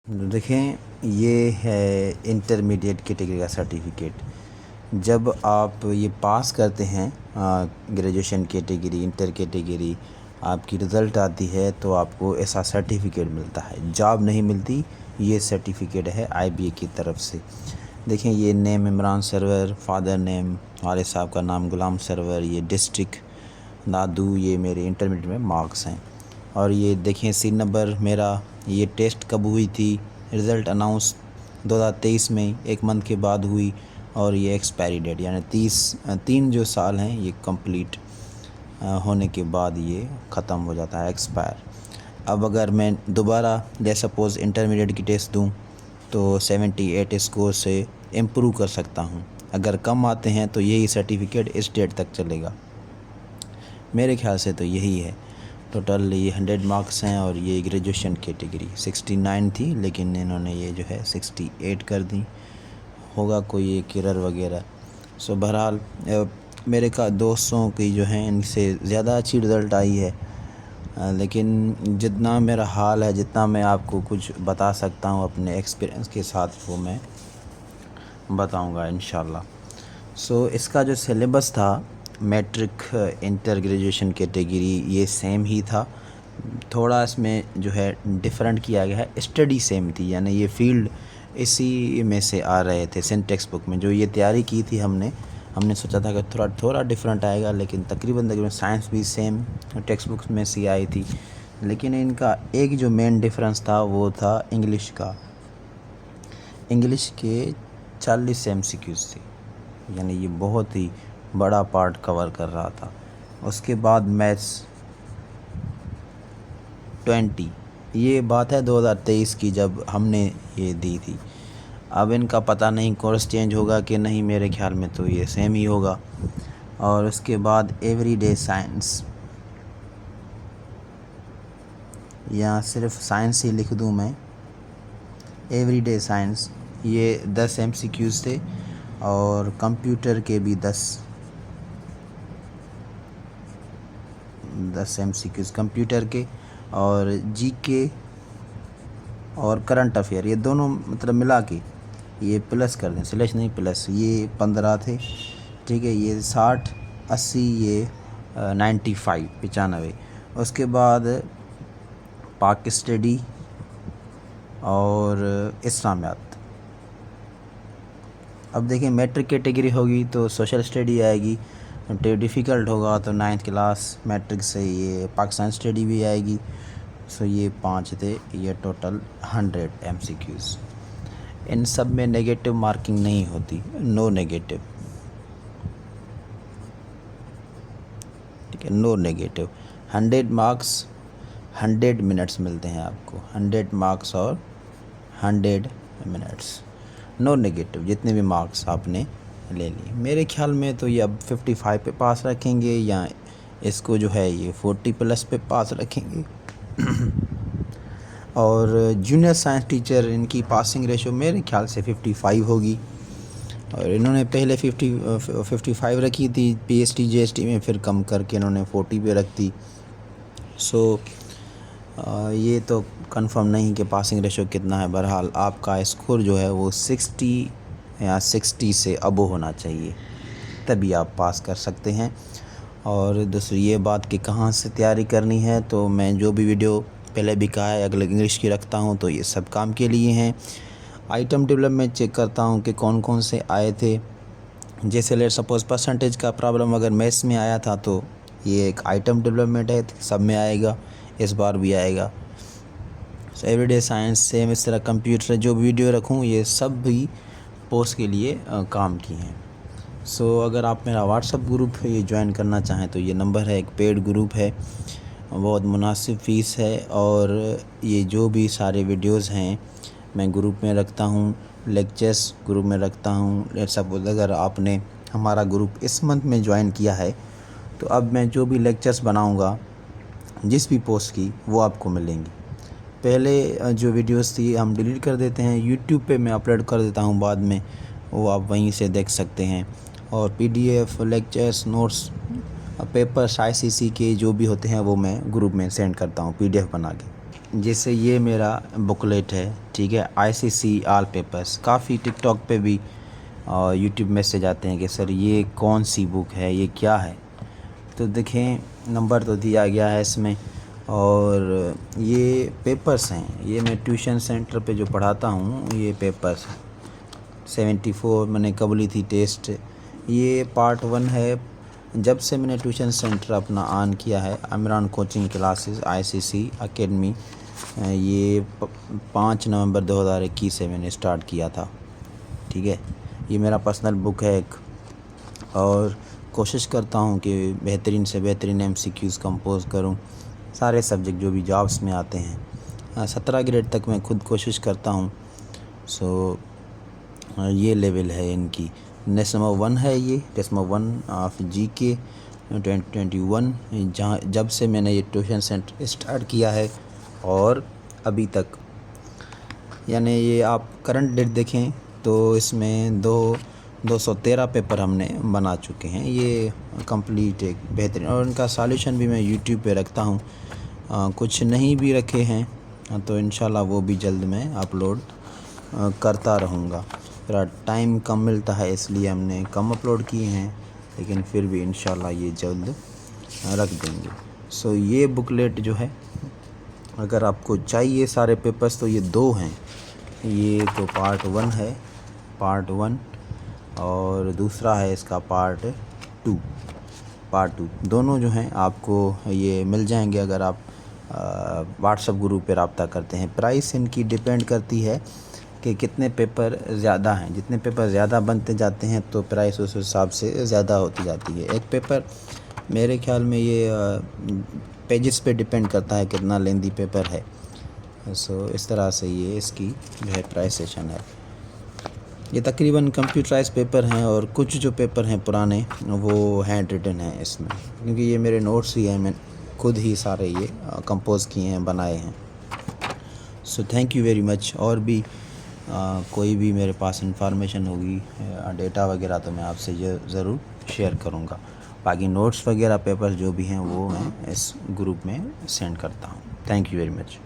देखें, ये है इंटरमीडिएट कैटेगरी का सर्टिफिकेट। जब आप ये पास करते हैं ग्रेजुएशन कैटेगरी, इंटर कैटेगरी, आपकी रिज़ल्ट आती है तो आपको ऐसा सर्टिफिकेट मिलता है। जॉब नहीं मिलती, ये सर्टिफिकेट है IBA की तरफ से। देखें, ये name Imran Sarwar, father name वाले साहब का नाम गुलाम सरवर, ये डिस्ट्रिक्ट नादू, ये मेरे इंटरमीडिएट में मार्क्स हैं। और ये देखें सीन नंबर मेरा, ये टेस्ट कब हुई थी, रिज़ल्ट अनाउंस 2023 में, एक मंथ के बाद हुई। और ये एक्सपायरी डेट यानी 3 जो साल हैं ये कंप्लीट होने के बाद ये ख़त्म हो जाता है, एक्सपायर। अब अगर मैं दोबारा जैसे सपोज़ इंटरमीडिएट की टेस्ट दूं तो 78 स्कोर से इम्प्रूव कर सकता हूं। अगर कम आते हैं तो यही सर्टिफिकेट इस डेट तक चलेगा। मेरे ख्याल से तो यही है। टोटल ये 100 मार्क्स हैं और ये ग्रेजुएशन कैटेगरी 69 थी, लेकिन इन्होंने ये जो है 68 कर दी। होगा कोई एक एरर वगैरह। सो बहरहाल मेरे दोस्तों की जो हैं इनसे ज़्यादा अच्छी रिज़ल्ट आई है, लेकिन जितना मेरा हाल है, जितना मैं आपको कुछ बता सकता हूँ अपने एक्सपीरियंस के साथ, वो मैं बताऊँगा इंशाल्लाह। सो इसका जो सिलेबस था मैट्रिक, इंटर, ग्रेजुएशन कैटेगरी, ये सेम ही था। थोड़ा इसमें जो है डिफरेंट किया गया है। स्टडी सेम थी, यानी ये फील्ड इसी में से आ रहे थे। सेम टेक्स्ट बुक में जो ये तैयारी की थी हमने सोचा था कि थोड़ा डिफरेंट आएगा, लेकिन तकरीबन साइंस भी सेम टेक्स्ट बुक्स में से आई थी। लेकिन इनका एक जो मेन डिफरेंस था वो था इंग्लिश का। इंग्लिश के 40 MCQs थे, यानी ये बहुत ही बड़ा पार्ट कवर कर रहा था। उसके बाद मैथ्स 20। ये बात है 2023 की, जब हमने ये दी थी। अब इनका पता नहीं कोर्स चेंज होगा कि नहीं, मेरे ख्याल में तो ये सेम ही होगा। और उसके बाद एवरीडे साइंस, यहाँ सिर्फ साइंस ही लिख दूँ मैं, एवरीडे साइंस, ये 10 MCQs थे। और कंप्यूटर के भी 10 MCQs कंप्यूटर के, और GK और करंट अफेयर, ये दोनों मतलब मिला के ये प्लस कर दें, स्लैश नहीं प्लस, ये 15 थे, ठीक है। ये 60, 80, ये 95। उसके बाद पाक स्टडी और इस्लामियात। अब देखिए, मैट्रिक कैटेगरी होगी तो सोशल स्टडी आएगी, डिफ़िकल्ट होगा तो 9th क्लास मैट्रिक से ये पाकिस्तान स्टडी भी आएगी। सो ये 5 थे, ये टोटल 100 MCQs। इन सब में नेगेटिव मार्किंग नहीं होती, नो नेगेटिव, ठीक है, नो नेगेटिव। 100 मार्क्स 100 मिनट्स मिलते हैं आपको, 100 मार्क्स और 100 मिनट्स, नो नेगेटिव। जितने भी मार्क्स आपने ले लिए, मेरे ख्याल में तो ये अब 55 पे पास रखेंगे, या इसको जो है ये 40+ पे पास रखेंगे। और जूनियर साइंस टीचर, इनकी पासिंग रेशो मेरे ख्याल से 55 होगी। और इन्होंने पहले 55 रखी थी PST GST में, फिर कम करके इन्होंने 40 पे रख दी। सो ये तो कंफर्म नहीं कि पासिंग रेशो कितना है। बहरहाल आपका स्कोर जो है वो 60 या 60 से अबो होना चाहिए, तभी आप पास कर सकते हैं। और दूसरी ये बात कि कहाँ से तैयारी करनी है, तो मैं जो भी वीडियो पहले भी कहा है, अगर इंग्लिश की रखता हूँ तो ये सब काम के लिए हैं। आइटम टेबल में चेक करता हूँ कि कौन कौन से आए थे। जैसे लेट सपोज़ परसेंटेज का प्रॉब्लम अगर मैथ्स में आया था तो ये एक आइटम डेवलपमेंट है, सब में आएगा, इस बार भी आएगा। एवरीडे साइंस सेम, इस तरह कंप्यूटर जो वीडियो रखूँ ये सब भी पोस्ट के लिए काम की हैं। सो अगर आप मेरा व्हाट्सअप ग्रुप है ये ज्वाइन करना चाहें तो ये नंबर है, एक पेड ग्रुप है, बहुत मुनासिब फ़ीस है। और ये जो भी सारे वीडियोस हैं मैं ग्रुप में रखता हूँ, लेक्चर्स ग्रुप में रखता हूँ। लेट्स सपोज़ अगर आपने हमारा ग्रुप इस मंथ में ज्वाइन किया है तो अब मैं जो भी लेक्चर्स बनाऊँगा जिस भी पोस्ट की, वो आपको मिलेंगी। पहले जो वीडियोस थी हम डिलीट कर देते हैं, यूट्यूब पे मैं अपलोड कर देता हूँ बाद में, वो आप वहीं से देख सकते हैं। और PDF, lectures, notes, papers ICC के जो भी होते हैं वो मैं ग्रुप में सेंड करता हूँ PDF बना के। जैसे ये मेरा बुकलेट है, ٹھیک ہے، ICC آل پیپرس. کافی ٹک ٹاک پہ بھی اور یوٹیوب میسج آتے ہیں کہ سر یہ کون سی بک ہے، یہ کیا ہے. تو دیکھیں نمبر تو دیا گیا ہے اس میں، اور یہ پیپرس ہیں. یہ میں ٹیوشن سینٹر پہ جو پڑھاتا ہوں یہ پیپرس ہیں. 74 میں نے قبولی تھی ٹیسٹ. یہ پارٹ 1 ہے. جب سے میں نے ٹیوشن سینٹر اپنا آن کیا ہے، Imran coaching classes ICC academy, یہ 5 نومبر 2021 سے میں نے اسٹارٹ کیا تھا. ٹھیک ہے، یہ میرا پرسنل بک ہے ایک، اور کوشش کرتا ہوں کہ بہترین سے بہترین MCQs کمپوز کروں سارے سبجیکٹ جو بھی جابس میں آتے ہیں. 17 گریڈ تک میں خود کوشش کرتا ہوں. سو یہ لیول ہے ان کی. ٹیسٹ نمبر 1 ہے، یہ ٹیسٹ نمبر 1 آف GK 2021، جب سے میں نے یہ ٹیوشن سینٹر اسٹارٹ کیا ہے اور ابھی تک، یعنی یہ آپ کرنٹ ڈیٹ دیکھیں تو اس میں 213 پیپر ہم نے بنا چکے ہیں. یہ کمپلیٹ ایک بہترین، اور ان کا سالیوشن بھی میں یوٹیوب پہ رکھتا ہوں. کچھ نہیں بھی رکھے ہیں تو انشاءاللہ وہ بھی جلد میں اپلوڈ کرتا رہوں گا. ذرا ٹائم کم ملتا ہے اس لیے ہم نے کم اپلوڈ کیے ہیں، لیکن پھر بھی انشاءاللہ یہ جلد رکھ دیں گے. سو یہ بکلیٹ جو ہے اگر آپ کو چاہیے سارے پیپرز تو یہ 2 ہیں. یہ تو پارٹ 1 ہے، پارٹ 1، اور دوسرا ہے اس کا پارٹ 2. دونوں جو ہیں آپ کو یہ مل جائیں گے اگر آپ واٹس ایپ گروپ پہ رابطہ کرتے ہیں. پرائس ان کی ڈیپینڈ کرتی ہے کہ کتنے پیپر زیادہ ہیں. جتنے پیپر زیادہ بنتے جاتے ہیں تو پرائس اس حساب سے زیادہ ہوتی جاتی ہے. ایک پیپر میرے خیال میں یہ پیجز پہ ڈیپینڈ کرتا ہے کتنا لیندی پیپر ہے. سو اس طرح سے یہ اس کی جو ہے پرائسیشن ہے. یہ تقریباً کمپیوٹرائز پیپر ہیں، اور کچھ جو پیپر ہیں پرانے وہ ہینڈ ریٹن ہیں اس میں، کیونکہ یہ میرے نوٹس ہی ہیں، میں خود ہی سارے یہ کمپوز کیے ہیں، بنائے ہیں. So thank you very much. اور بھی کوئی بھی میرے پاس انفارمیشن ہوگی، ڈیٹا وغیرہ، تو میں آپ سے یہ ضرور شیئر کروں گا. باقی نوٹس وغیرہ پیپر جو بھی ہیں وہ میں اس گروپ میں سینڈ کرتا ہوں. Thank you very much.